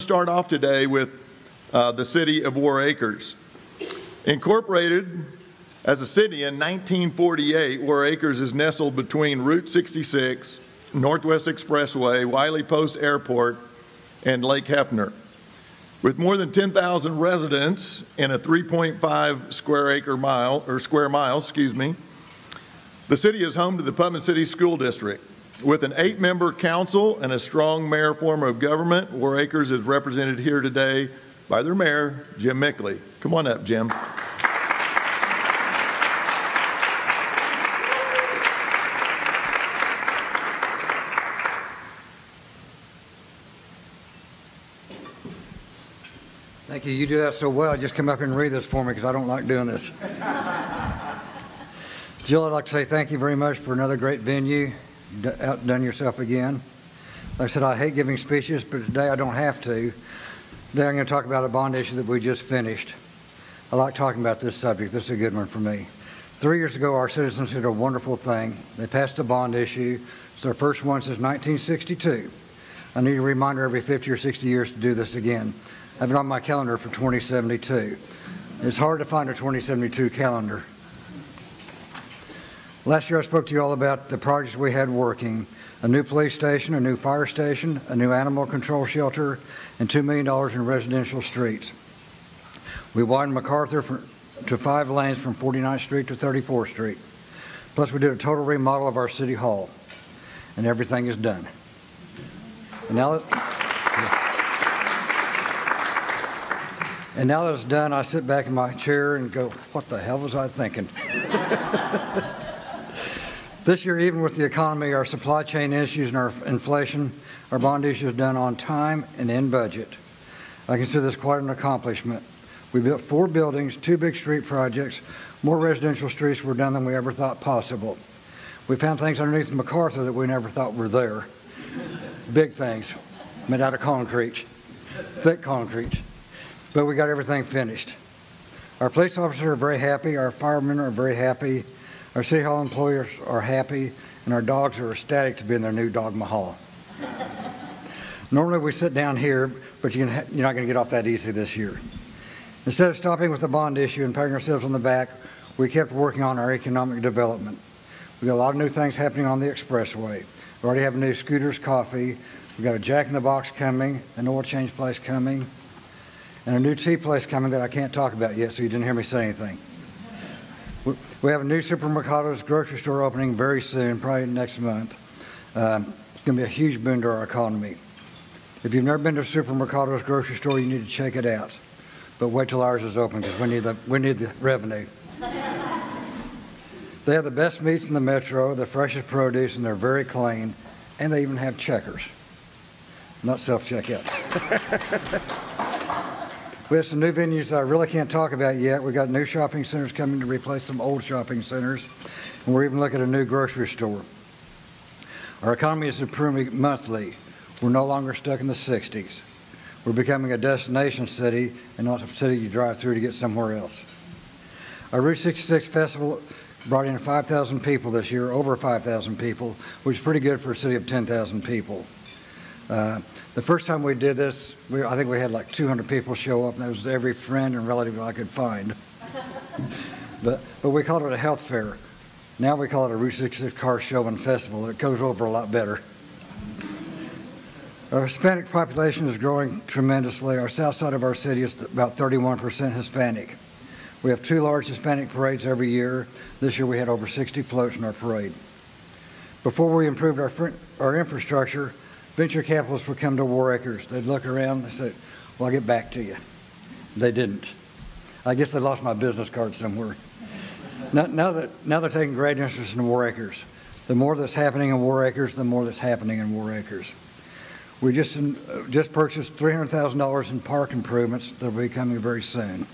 Start off today with the city of Warr Acres. Incorporated as a city in 1948, Warr Acres is nestled between Route 66, Northwest Expressway, Wiley Post Airport, and Lake Hefner. With more than 10,000 residents in a 3.5 square miles, the city is home to the Putnam City School District. With an 8-member council and a strong mayor form of government, Warr Acres is represented here today by their mayor, Jim Mickley. Come on up, Jim. Thank you. You do that so well. Just come up and read this for me because I don't like doing this. Jill, I'd like to say thank you very much for another great venue. You've outdone yourself again. Like I said, I hate giving speeches, but today I don't have to. Today I'm going to talk about a bond issue that we just finished. I like talking about this subject. This is a good one for me. 3 years ago, our citizens did a wonderful thing. They passed a bond issue. It's their first one since 1962. I need a reminder every 50 or 60 years to do this again. I have it on my calendar for 2072. It's hard to find a 2072 calendar. Last year I spoke to you all about the projects we had working: a new police station, a new fire station, a new animal control shelter, and $2 million in residential streets. We widened MacArthur to 5 lanes from 49th Street to 34th Street. Plus we did a total remodel of our city hall, and everything is done. And now that it's done, I sit back in my chair and go, what the hell was I thinking? This year, even with the economy, our supply chain issues, and our inflation, our bond issue is done on time and in budget. I consider this quite an accomplishment. We built 4 buildings, 2 big street projects. More residential streets were done than we ever thought possible. We found things underneath MacArthur that we never thought were there. Big things, made out of concrete, thick concrete. But we got everything finished. Our police officers are very happy. Our firemen are very happy. Our City Hall employees are happy, and our dogs are ecstatic to be in their new dog mahal. Normally we sit down here, but you're not going to get off that easy this year. Instead of stopping with the bond issue and patting ourselves on the back, we kept working on our economic development. We got a lot of new things happening on the expressway. We already have a new Scooters Coffee. We got a Jack in the Box coming, an oil change place coming, and a new tea place coming that I can't talk about yet, so you didn't hear me say anything. We have a new Supermercado's grocery store opening very soon, probably next month. It's going to be a huge boon to our economy. If you've never been to Supermercado's grocery store, you need to check it out. But wait till ours is open because we need the revenue. They have the best meats in the metro, the freshest produce, and they're very clean. And they even have checkers, not self-checkout. We have some new venues that I really can't talk about yet. We've got new shopping centers coming to replace some old shopping centers, and we're even looking at a new grocery store. Our economy is improving monthly. We're no longer stuck in the 60s. We're becoming a destination city and not a city you drive through to get somewhere else. Our Route 66 Festival brought in 5,000 people this year, over 5,000 people, which is pretty good for a city of 10,000 people. The first time we did this, I think we had like 200 people show up, and that was every friend and relative I could find. But we called it a health fair. Now we call it a Route 66 Car Show and Festival. It goes over a lot better. Our Hispanic population is growing tremendously. Our south side of our city is about 31% Hispanic. We have 2 large Hispanic parades every year. This year we had over 60 floats in our parade. Before we improved our infrastructure, venture capitalists would come to Warr Acres. They'd look around and say, well, I'll get back to you. They didn't. I guess they lost my business card somewhere. Now they're taking great interest in Warr Acres. The more that's happening in Warr Acres, the more that's happening in Warr Acres. We just purchased $300,000 in park improvements that will be coming very soon.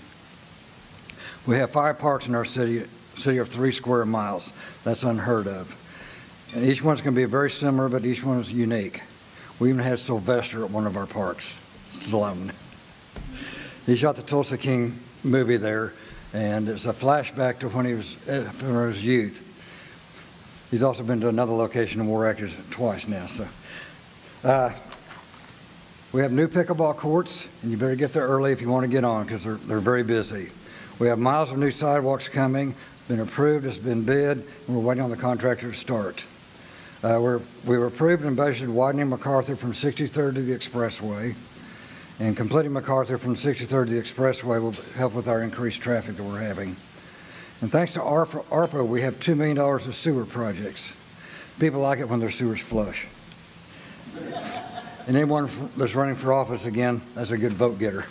We have 5 parks in our city of 3 square miles. That's unheard of. And each one's going to be very similar, but each one is unique. We even had Sylvester at one of our parks, Stallone. He shot the Tulsa King movie there, and it's a flashback to when he was from his youth. He's also been to another location in Warr Acres twice now. So, We have new pickleball courts, and you better get there early if you want to get on because they're very busy. We have miles of new sidewalks coming, been approved, it's been bid, and we're waiting on the contractor to start. We were approved and budgeted widening MacArthur from 63rd to the Expressway, and completing MacArthur from 63rd to the Expressway will help with our increased traffic that we're having. And thanks to ARPA, we have $2 million of sewer projects. People like it when their sewers flush. And anyone that's running for office again, that's a good vote getter.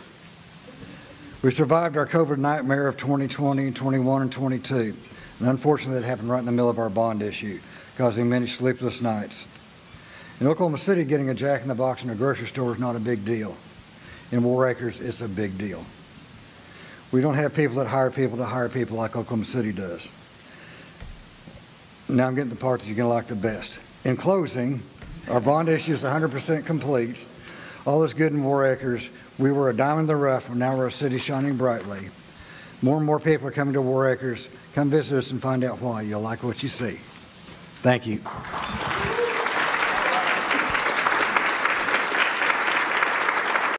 We survived our COVID nightmare of 2020, 21, and 22. And unfortunately, that happened right in the middle of our bond issue, causing many sleepless nights. In Oklahoma City, getting a Jack in the Box in a grocery store is not a big deal. In Warr Acres, it's a big deal. We don't have people that hire people to hire people like Oklahoma City does. Now I'm getting the part that you're going to like the best. In closing, our bond issue is 100% complete. All is good in Warr Acres. We were a diamond in the rough, and now we're a city shining brightly. More and more people are coming to Warr Acres. Come visit us and find out why. You'll like what you see. Thank you.